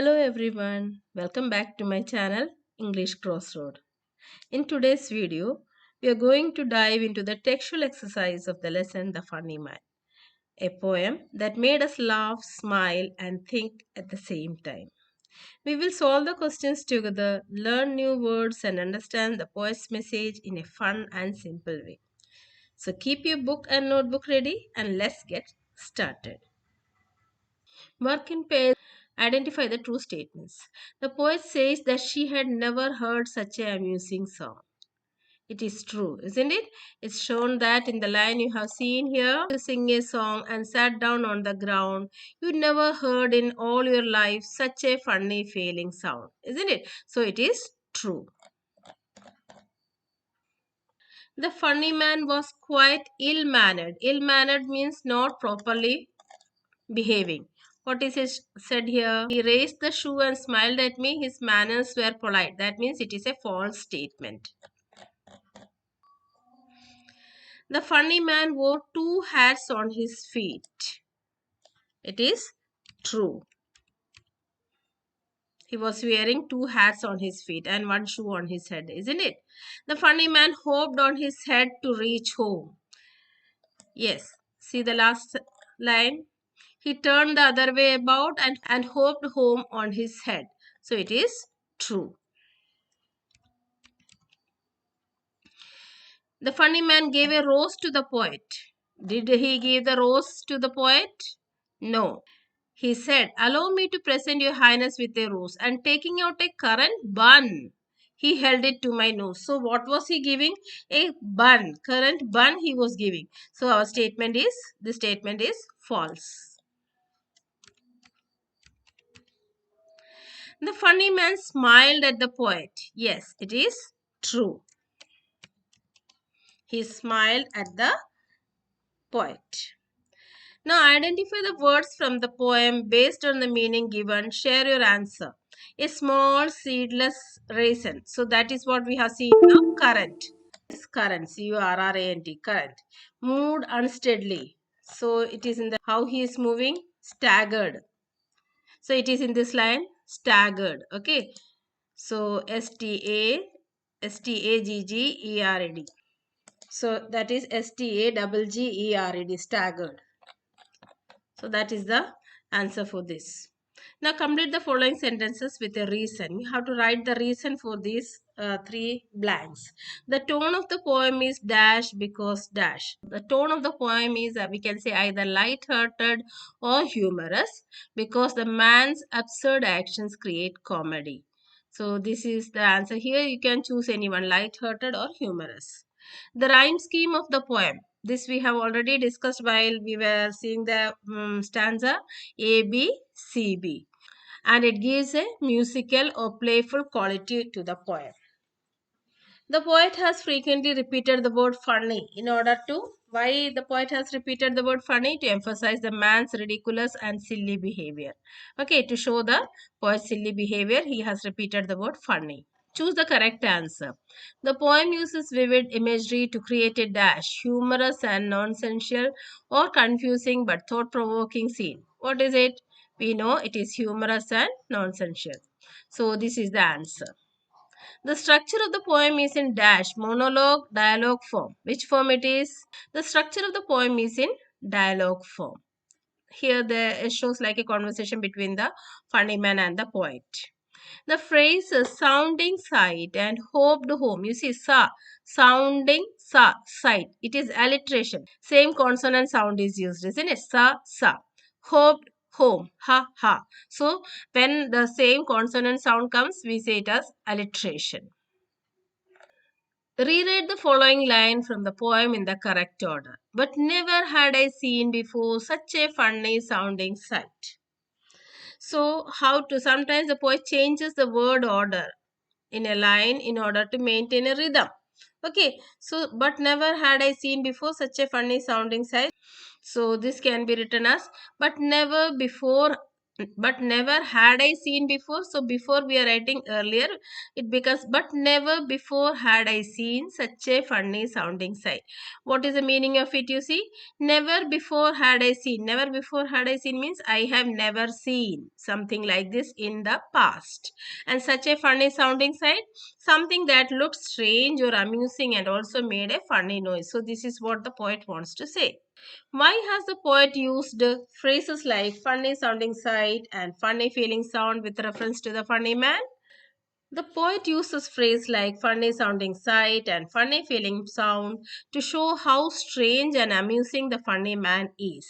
Hello everyone, welcome back to my channel English Crossroad. In today's video, we are going to dive into the textual exercise of the lesson The Funny Man, a poem that made us laugh, smile and think at the same time. We will solve the questions together, learn new words and understand the poet's message in a fun and simple way. So keep your book and notebook ready and let's get started. Work in pairs. Identify the true statements. The poet says that she had never heard such an amusing song. It is true, isn't it? It's shown that in the line you have seen here, you sing a song and sat down on the ground. You never heard in all your life such a funny failing sound, isn't it? So it is true. The funny man was quite ill mannered. Ill mannered means not properly behaving. What is it said here? He raised the shoe and smiled at me. His manners were polite. That means it is a false statement. The funny man wore two hats on his feet. It is true. He was wearing two hats on his feet and one shoe on his head, isn't it? The funny man hoped on his head to reach home. Yes. See the last line? He turned the other way about and hoped home on his head. So it is true. The funny man gave a rose to the poet. Did he give the rose to the poet? No. He said, "Allow me to present your highness with a rose." And taking out a currant bun, he held it to my nose. So what was he giving? A bun. Currant bun he was giving. So our statement is, the statement is false. The funny man smiled at the poet. Yes, it is true. He smiled at the poet. Now identify the words from the poem based on the meaning given. Share your answer. A small seedless raisin. So that is what we have seen now. Current. It's current. C-U-R-R-A-N-T. Current. Moved unsteadily. So it is in the how he is moving. Staggered. So it is in this line. Staggered. Okay. So S-T-A-G-G-E-R-A-D. So that is S-T-A-G-G-E-R-A-D. Staggered. So that is the answer for this. Now complete the following sentences with a reason. You have to write the reason for these three blanks. The tone of the poem is dash because dash. The tone of the poem is we can say either light-hearted or humorous because the man's absurd actions create comedy. So this is the answer. Here you can choose anyone, light-hearted or humorous. The rhyme scheme of the poem. This we have already discussed while we were seeing the stanza A, B, C, B. And it gives a musical or playful quality to the poem. The poet has frequently repeated the word funny in order to, why the poet has repeated the word funny? To emphasize the man's ridiculous and silly behavior. Okay, to show the poet's silly behavior, he has repeated the word funny. Choose the correct answer. The poem uses vivid imagery to create a dash, humorous and nonsensical or confusing but thought-provoking scene. What is it? We know it is humorous and nonsensical. So this is the answer. The structure of the poem is in dash, monologue, dialogue form. Which form it is? The structure of the poem is in dialogue form. Here it shows like a conversation between the funny man and the poet. The phrases sounding sight and hoped home. You see, sounding sight. It is alliteration. Same consonant sound is used, isn't it? Sa. Hoped home. Ha. So when the same consonant sound comes, we say it as alliteration. Reread the following line from the poem in the correct order. But never had I seen before such a funny sounding sight. So how to, sometimes the poet changes the word order in a line in order to maintain a rhythm. Okay, so but never had I seen before such a funny sounding sight. So this can be written as but never before but never had I seen before. So before we are writing earlier, it becomes but never before had I seen such a funny sounding sight. What is the meaning of it? You see, never before had I seen. Never before had I seen means I have never seen something like this in the past. And such a funny sounding sight, something that looked strange or amusing and also made a funny noise. So this is what the poet wants to say. Why has the poet used phrases like funny sounding sight and funny feeling sound with reference to the funny man? The poet uses phrases like funny sounding sight and funny feeling sound to show how strange and amusing the funny man is.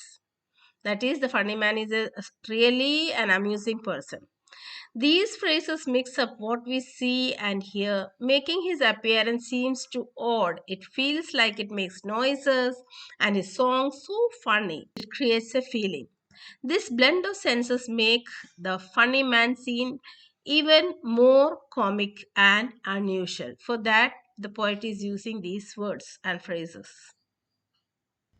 That is, the funny man is really an amusing person. These phrases mix up what we see and hear, making his appearance seems too odd. It feels like it makes noises, and his song so funny. It creates a feeling. This blend of senses make the funny man scene even more comic and unusual. For that, the poet is using these words and phrases.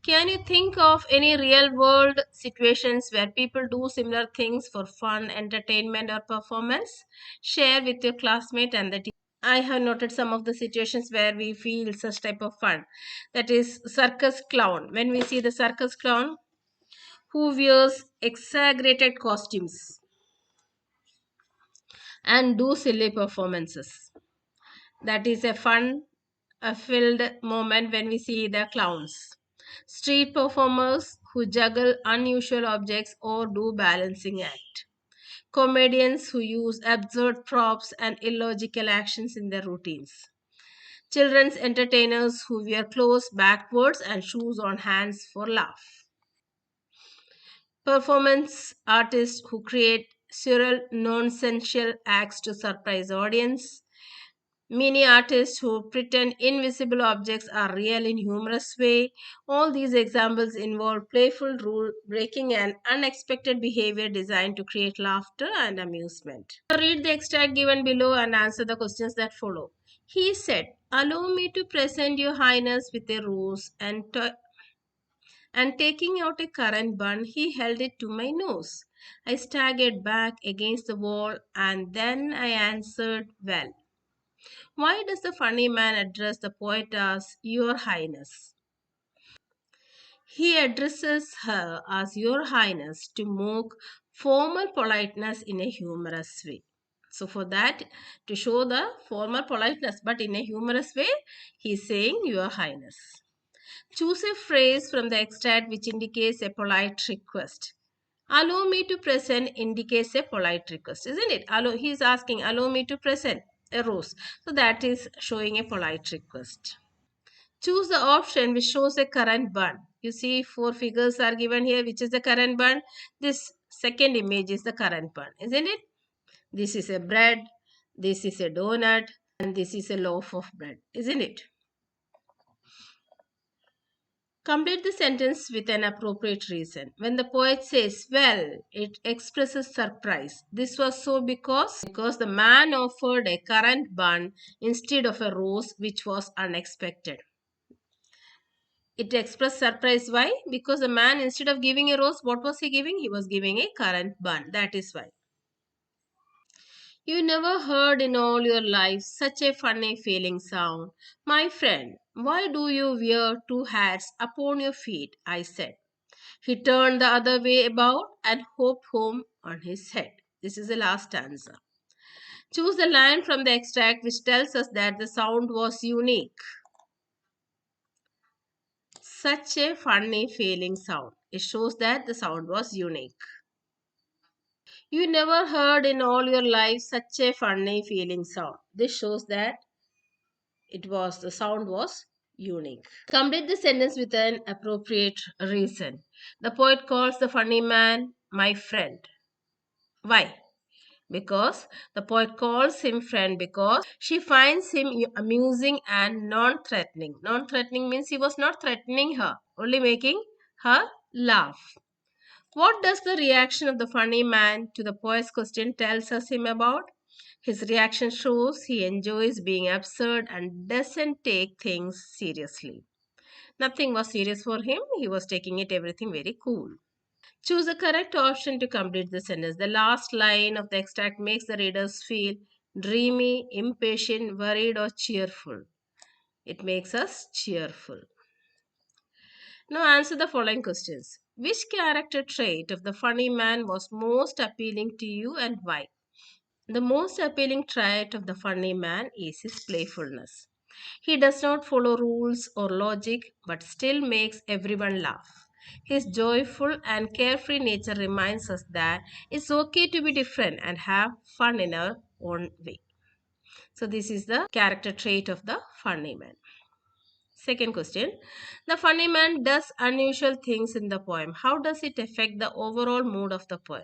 Can you think of any real world situations where people do similar things for fun, entertainment, or performance? Share with your classmate and the teacher. I have noted some of the situations where we feel such type of fun. That is circus clown. When we see the circus clown who wears exaggerated costumes and do silly performances. That is a fun filled moment when we see the clowns. Street performers who juggle unusual objects or do balancing act. Comedians who use absurd props and illogical actions in their routines. Children's entertainers who wear clothes backwards and shoes on hands for laugh. Performance artists who create surreal, nonsensical acts to surprise audience. Many artists who pretend invisible objects are real in humorous way. All these examples involve playful rule breaking and unexpected behavior designed to create laughter and amusement. Read the extract given below and answer the questions that follow. He said, "Allow me to present your highness with a rose," and taking out a currant bun, he held it to my nose. I staggered back against the wall and then I answered, "Well, why does the funny man address the poet as Your Highness?" He addresses her as Your Highness to mock formal politeness in a humorous way. So, for that, to show the formal politeness but in a humorous way, he is saying Your Highness. Choose a phrase from the extract which indicates a polite request. Allow me to present indicates a polite request, isn't it? He is asking, allow me to present a rose. So that is showing a polite request. Choose the option which shows a currant bun. You see 4 figures are given here. Which is the currant bun? This second image is the currant bun, isn't it? This is a bread, this is a donut, and this is a loaf of bread, isn't it? Complete the sentence with an appropriate reason. When the poet says, "Well," it expresses surprise. This was so because the man offered a currant bun instead of a rose, which was unexpected. It expressed surprise. Why? Because the man, instead of giving a rose, what was he giving? He was giving a currant bun. That is why. You never heard in all your life such a funny feeling sound. My friend, why do you wear 2 hats upon your feet? I said. He turned the other way about and hopped home on his head. This is the last answer. Choose the line from the extract which tells us that the sound was unique. Such a funny feeling sound. It shows that the sound was unique. You never heard in all your life such a funny feeling sound. This shows that the sound was unique. Complete the sentence with an appropriate reason. The poet calls the funny man my friend. Why? Because the poet calls him friend because she finds him amusing and non-threatening. Non-threatening means he was not threatening her, only making her laugh. What does the reaction of the funny man to the poet's question tells us him about? His reaction shows he enjoys being absurd and doesn't take things seriously. Nothing was serious for him. He was taking everything very cool. Choose the correct option to complete the sentence. The last line of the extract makes the readers feel dreamy, impatient, worried, or cheerful. It makes us cheerful. Now answer the following questions. Which character trait of the funny man was most appealing to you and why? The most appealing trait of the funny man is his playfulness. He does not follow rules or logic but still makes everyone laugh. His joyful and carefree nature reminds us that it's okay to be different and have fun in our own way. So, this is the character trait of the funny man. Second question. The funny man does unusual things in the poem. How does it affect the overall mood of the poem?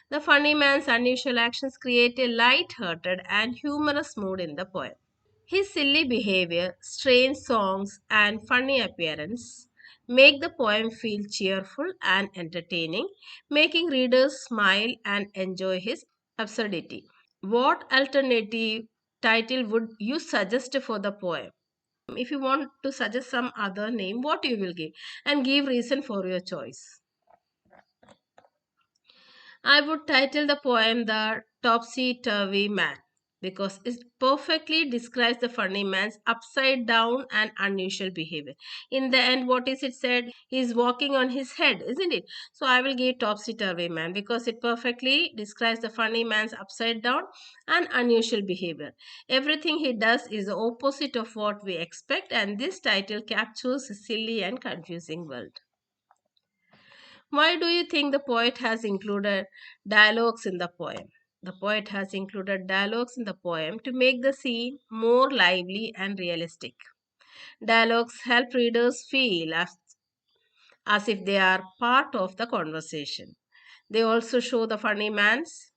The funny man's unusual actions create a light-hearted and humorous mood in the poem. His silly behavior, strange songs, and funny appearance make the poem feel cheerful and entertaining, making readers smile and enjoy his absurdity. What alternative title would you suggest for the poem? If you want to suggest some other name, what you will give? And give reason for your choice. I would title the poem The Topsy-Turvy Man because it perfectly describes the funny man's upside down and unusual behavior. In the end, what is it said? He's walking on his head, isn't it? So I will give Topsy-Turvy Man because it perfectly describes the funny man's upside down and unusual behavior. Everything he does is the opposite of what we expect, and this title captures a silly and confusing world. Why do you think the poet has included dialogues in the poem? The poet has included dialogues in the poem to make the scene more lively and realistic. Dialogues help readers feel as if they are part of the conversation. They also show the funny man's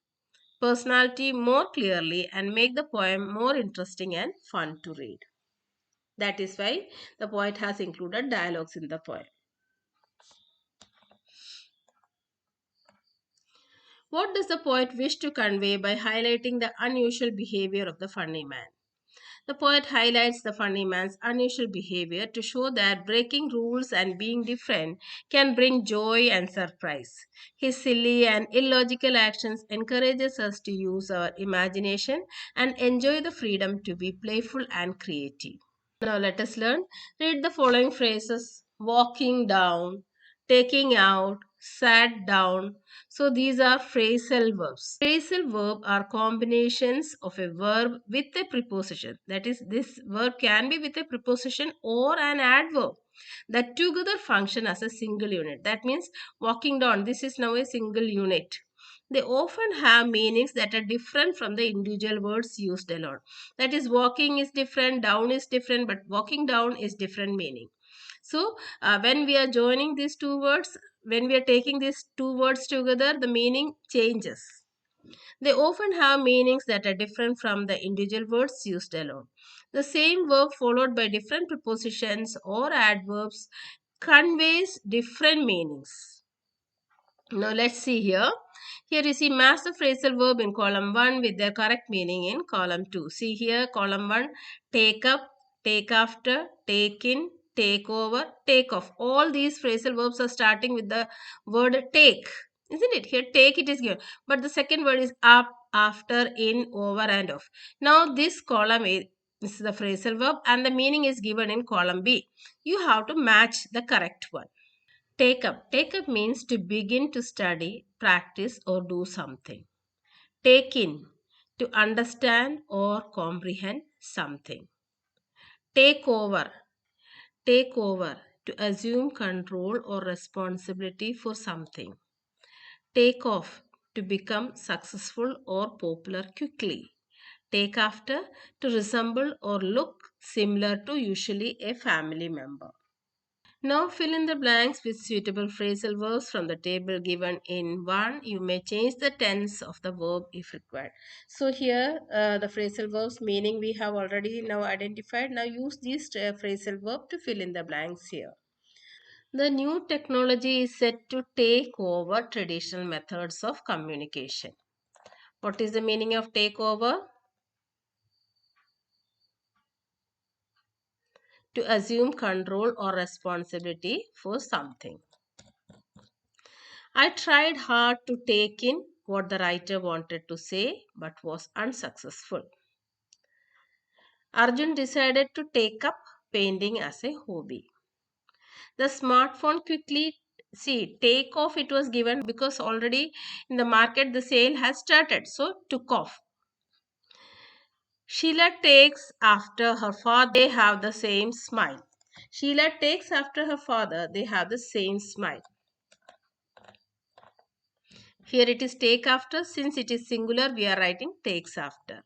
personality more clearly and make the poem more interesting and fun to read. That is why the poet has included dialogues in the poem. What does the poet wish to convey by highlighting the unusual behavior of the funny man? The poet highlights the funny man's unusual behavior to show that breaking rules and being different can bring joy and surprise. His silly and illogical actions encourages us to use our imagination and enjoy the freedom to be playful and creative. Now let us learn. Read the following phrases: walking down, taking out, sat down. So these are phrasal verbs. Phrasal verb are combinations of a verb with a preposition. That is, this verb can be with a preposition or an adverb that together function as a single unit. That means walking down. This is now a single unit. They often have meanings that are different from the individual words used alone. That is, walking is different, down is different, but walking down is different meaning. So, when we are joining these two words, when we are taking these two words together, the meaning changes. They often have meanings that are different from the individual words used alone. The same verb followed by different prepositions or adverbs conveys different meanings. Now let's see here. Here you see match the phrasal verb in column 1 with their correct meaning in column 2. See here column 1, take up, take after, take in, take over, take off. All these phrasal verbs are starting with the word take. Isn't it? Here take it is given. But the second word is up, after, in, over and off. Now this column is the phrasal verb and the meaning is given in column B. You have to match the correct one. Take up. Take up means to begin to study, practice, or do something. Take in. To understand or comprehend something. Take over. Take over. To assume control or responsibility for something. Take off. To become successful or popular quickly. Take after. To resemble or look similar to usually a family member. Now fill in the blanks with suitable phrasal verbs from the table given in 1. You may change the tense of the verb if required. So here the phrasal verbs meaning we have already now identified. Now use these phrasal verb to fill in the blanks here. The new technology is set to take over traditional methods of communication. What is the meaning of take over? To assume control or responsibility for something. I tried hard to take in what the writer wanted to say but was unsuccessful. Arjun decided to take up painting as a hobby. The smartphone quickly, see, take off, it was given because already in the market the sale has started, so took off. Sheila takes after her father, they have the same smile. Sheila takes after her father, they have the same smile. Here it is take after, since it is singular we are writing takes after.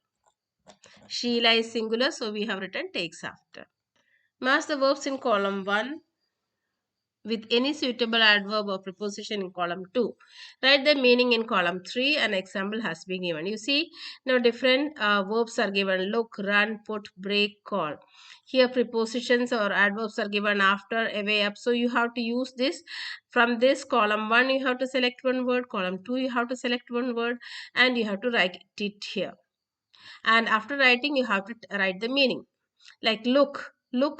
Sheila is singular, so we have written takes after. Match the verbs in column 1 with any suitable adverb or preposition in column 2. Write the meaning in column 3. An example has been given. You see, now different verbs are given. Look, run, put, break, call. Here prepositions or adverbs are given after, away, up. So you have to use this. From this column 1, you have to select one word. Column 2, you have to select one word. And you have to write it here. And after writing, you have to write the meaning. Like look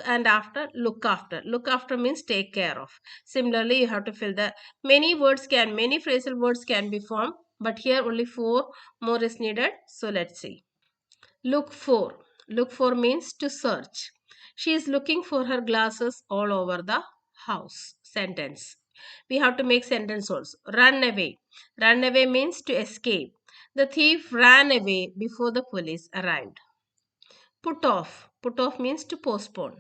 and after, look after. Look after means take care of. Similarly, you have to fill the many phrasal words can be formed, but here only 4 more is needed. So let's see. Look for. Look for means to search. She is looking for her glasses all over the house. Sentence. We have to make sentence also. Run away. Run away means to escape. The thief ran away before the police arrived. Put off. Put off means to postpone.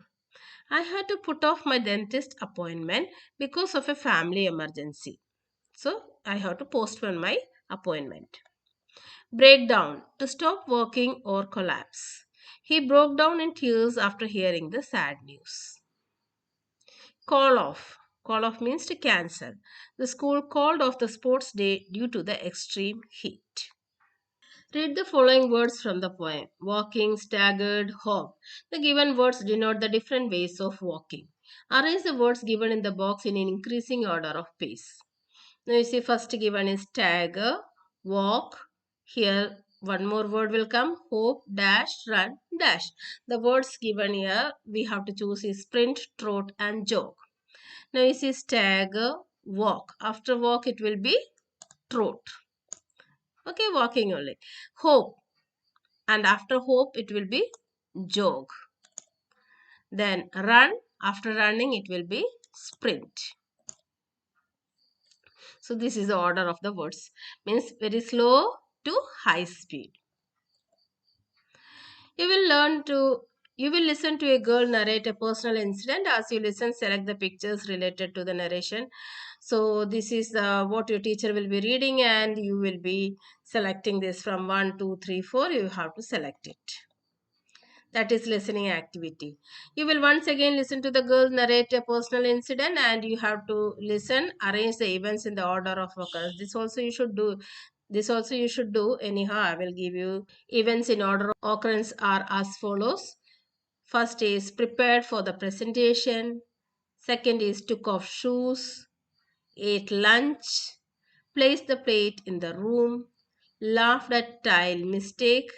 I had to put off my dentist appointment because of a family emergency. So I have to postpone my appointment. Break down. To stop working or collapse. He broke down in tears after hearing the sad news. Call off. Call off means to cancel. The school called off the sports day due to the extreme heat. Read the following words from the poem. Walking, staggered, hop. The given words denote the different ways of walking. Arrange the words given in the box in an increasing order of pace. Now you see first given is stagger, walk. Here one more word will come. Hope, dash, run, dash. The words given here we have to choose is sprint, trot and jog. Now you see stagger, walk. After walk it will be trot. Okay, walking only. Hope. And after hope it will be jog. Then run, after running it will be sprint. So this is the order of the words, means very slow to high speed. You will listen to a girl narrate a personal incident. As you listen, select the pictures related to the narration. So this is what your teacher will be reading, and you will be selecting this from 1, 2, 3, 4. You have to select it. That is listening activity. You will once again listen to the girl narrate a personal incident, and you have to listen, arrange the events in the order of occurrence. This also you should do. Anyhow, I will give you events in order of occurrence are as follows. First is prepared for the presentation. Second is took off shoes. Ate lunch. Placed the plate in the room. Laughed at tile mistake.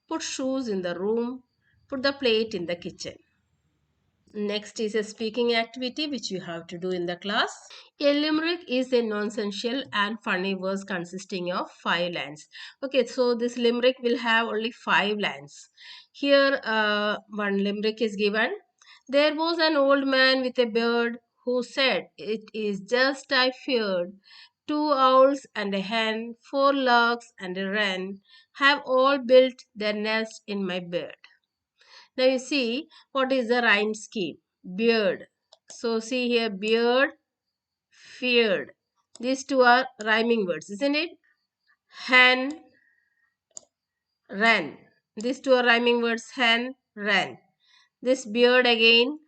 Put shoes in the room. Put the plate in the kitchen. Next is a speaking activity which you have to do in the class. A limerick is a nonsensical and funny verse consisting of 5 lines. Okay, so this limerick will have only 5 lines. Here one limerick is given. There was an old man with a beard who said, "It is just I feared. 2 owls and a hen, 4 larks and a wren have all built their nest in my beard." Now you see what is the rhyme scheme. Beard. So see here beard, feared. These two are rhyming words, isn't it? Hen, ran. These two are rhyming words. Hen, ran. This beard again.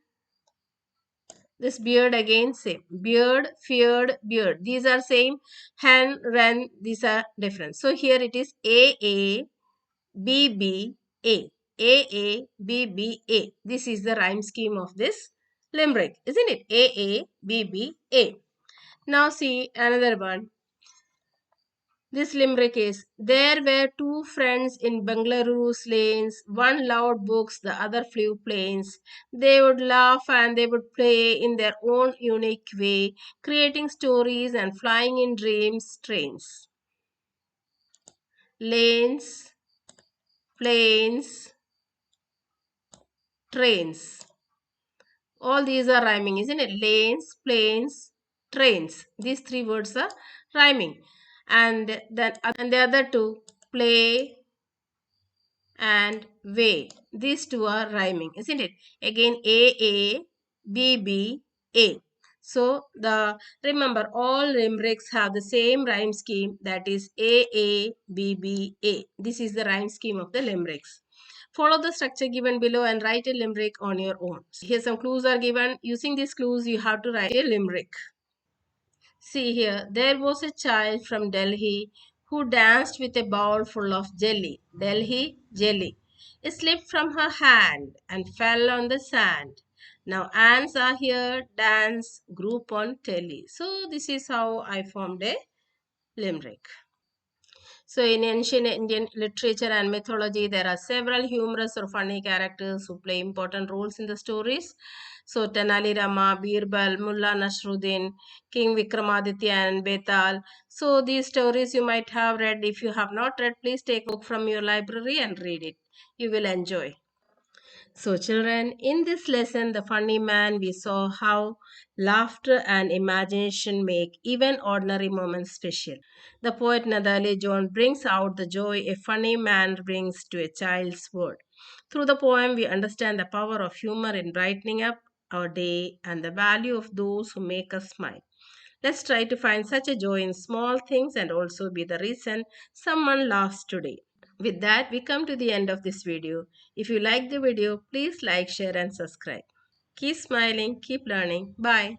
This beard again same. Beard, feared, beard. These are same. Hen, ran. These are different. So here it is A B B A. A B B A. This is the rhyme scheme of this limerick, isn't it? A B B A. Now see another one. This limerick is: there were two friends in Bengaluru's lanes. One loved books, the other flew planes. They would laugh and they would play in their own unique way, creating stories and flying in dreams, trains. Lanes, planes, trains. All these are rhyming, isn't it? Lanes, planes, trains. These three words are rhyming. And the other two, play and way. These two are rhyming, isn't it? Again, A, B, B, A. So remember, all limericks have the same rhyme scheme, that is A, B, B, A. This is the rhyme scheme of the limericks. Follow the structure given below and write a limerick on your own. Here some clues are given. Using these clues, you have to write a limerick. See here, there was a child from Delhi who danced with a bowl full of jelly. Delhi, jelly. It slipped from her hand and fell on the sand. Now ants are here, dance, group on telly. So this is how I formed a limerick. So in ancient Indian literature and mythology, there are several humorous or funny characters who play important roles in the stories. So Tenali Rama, Birbal, Mulla Nasruddin, King Vikramaditya and Betal. So these stories you might have read. If you have not read, please take a book from your library and read it. You will enjoy. So children, in this lesson, The Funny Man, we saw how laughter and imagination make even ordinary moments special. The poet Nadali John brings out the joy a funny man brings to a child's world. Through the poem, we understand the power of humor in brightening up our day and the value of those who make us smile. Let's try to find such a joy in small things and also be the reason someone laughs today. With that, we come to the end of this video. If you like the video, please like, share and subscribe. Keep smiling, keep learning. Bye.